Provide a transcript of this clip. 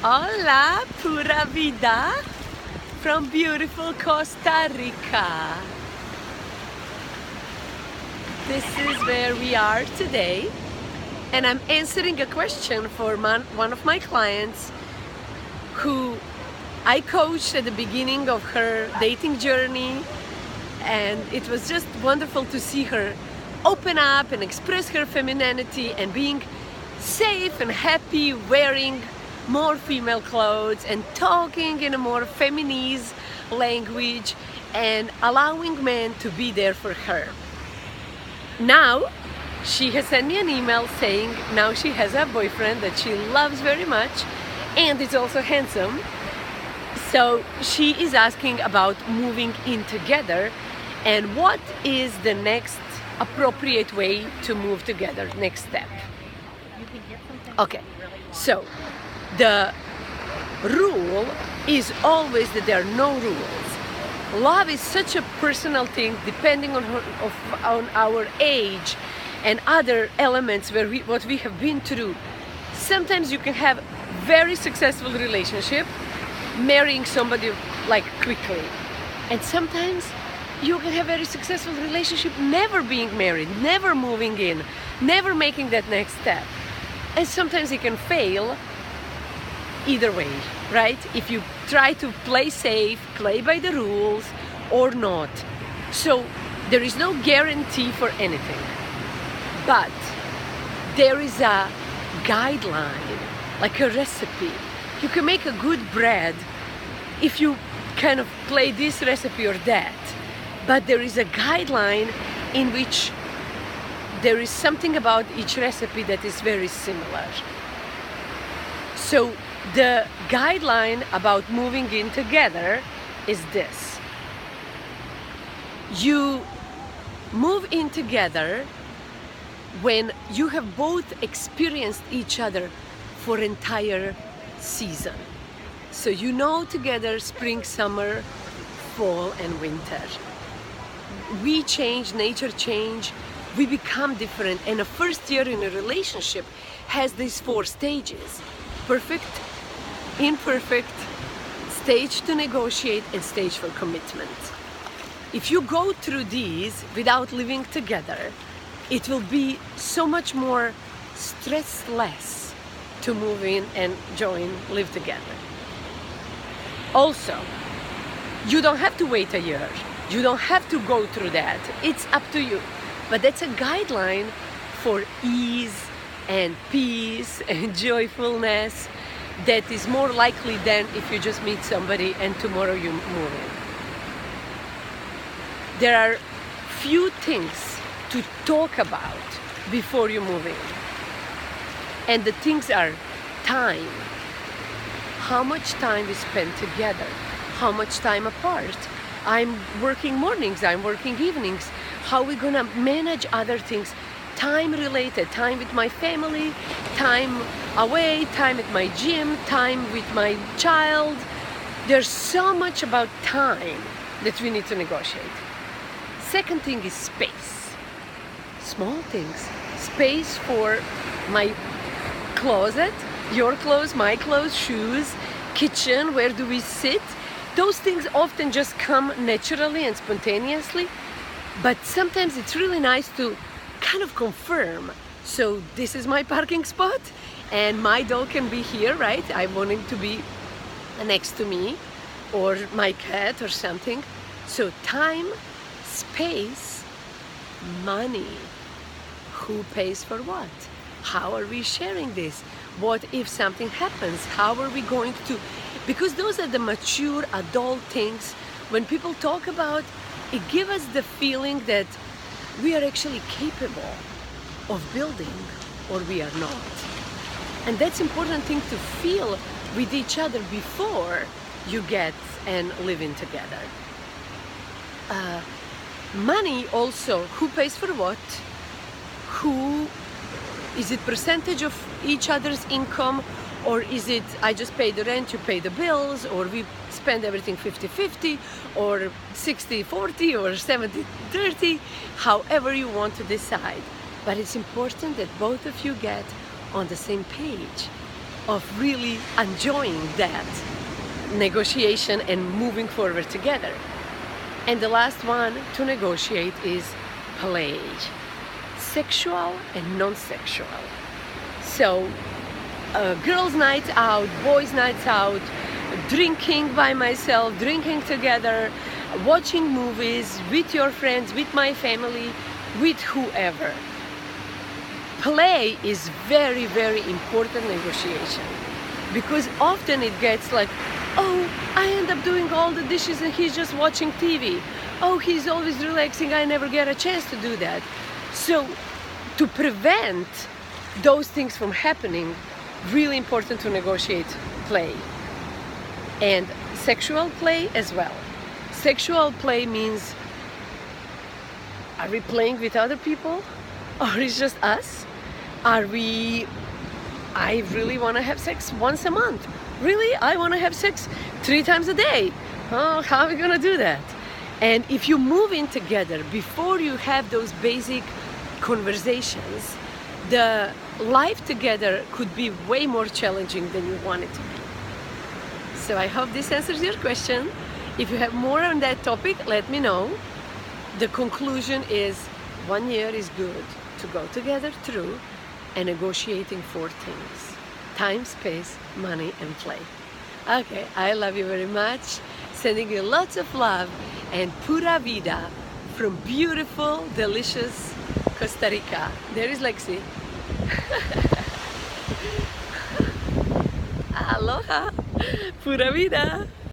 Hola, pura vida from beautiful Costa Rica. This is where we are today, and I'm answering a question for one of my clients who I coached at the beginning of her dating journey, and it was just wonderful to see her open up and express her femininity and being safe and happy wearing more female clothes and talking in a more feminist language and allowing men to be there for her. Now she has sent me an email saying now she has a boyfriend that she loves very much and is also handsome. So she is asking about moving in together and what is the next appropriate way to move together, next step. Okay, so the rule is always that there are no rules. Love is such a personal thing depending on our age and other elements where what we have been through. Sometimes you can have very successful relationship marrying somebody like quickly, and sometimes you can have very successful relationship never being married, never moving in, never making that next step. And sometimes it can fail either way, right? If you try to play safe, play by the rules or not. So there is no guarantee for anything, but there is a guideline, like a recipe. You can make a good bread if you kind of play this recipe or that, but there is a guideline in which there is something about each recipe that is very similar. So the guideline about moving in together is this. You move in together when you have both experienced each other for entire season. So you know together spring, summer, fall and winter. We change, nature change, we become different, and a first year in a relationship has these 4 stages: perfect, imperfect, stage to negotiate, and stage for commitment. If you go through these without living together, it will be so much more stressless to move in and live together. Also, you don't have to wait a year. You don't have to go through that. It's up to you. But that's a guideline for ease and peace and joyfulness that is more likely than if you just meet somebody and tomorrow you move in. There are few things to talk about before you move in. And the things are time. How much time we spend together? How much time apart? I'm working mornings, I'm working evenings. How are we gonna manage other things? Time related, time with my family, time away, time at my gym, time with my child. There's so much about time that we need to negotiate. Second thing is space. Small things. Space for my closet, your clothes, my clothes, shoes, kitchen, where do we sit? Those things often just come naturally and spontaneously, but sometimes it's really nice to kind of confirm. So this is my parking spot and my dog can be here, right? I want him to be next to me, or my cat or something. So time, space, money. Who pays for what? How are we sharing this? What if something happens? How are we going to? Because those are the mature adult things. When people talk about, it gives us the feeling that we are actually capable of building, or we are not. And that's important thing to feel with each other before you get and live in together. Money also, who pays for what? Who is it percentage of each other's income, or is it I just pay the rent, you pay the bills, or we spend everything 50-50, or 60-40, or 70-30, however you want to decide. But it's important that both of you get on the same page of really enjoying that negotiation and moving forward together. And the last one to negotiate is play, sexual and non-sexual. So girls' nights out, boys' nights out, drinking by myself, drinking together, watching movies with your friends, with my family, with whoever. Play is very, very important negotiation, because often it gets like, oh, I end up doing all the dishes and he's just watching TV. Oh, he's always relaxing, I never get a chance to do that. So to prevent those things from happening, really important to negotiate play. And sexual play as well. Sexual play means, are we playing with other people? Or is just us? I really want to have sex once a month. Really? I want to have sex 3 times a day. Oh, how are we going to do that? And if you move in together, before you have those basic conversations, the life together could be way more challenging than you want it to be. So I hope this answers your question. If you have more on that topic, let me know. The conclusion is 1 year is good to go together through and negotiating 4 things: time, space, money, and play. Okay, I love you very much. Sending you lots of love and pura vida from beautiful, delicious Costa Rica. There is Lexi. Aloha, pura vida.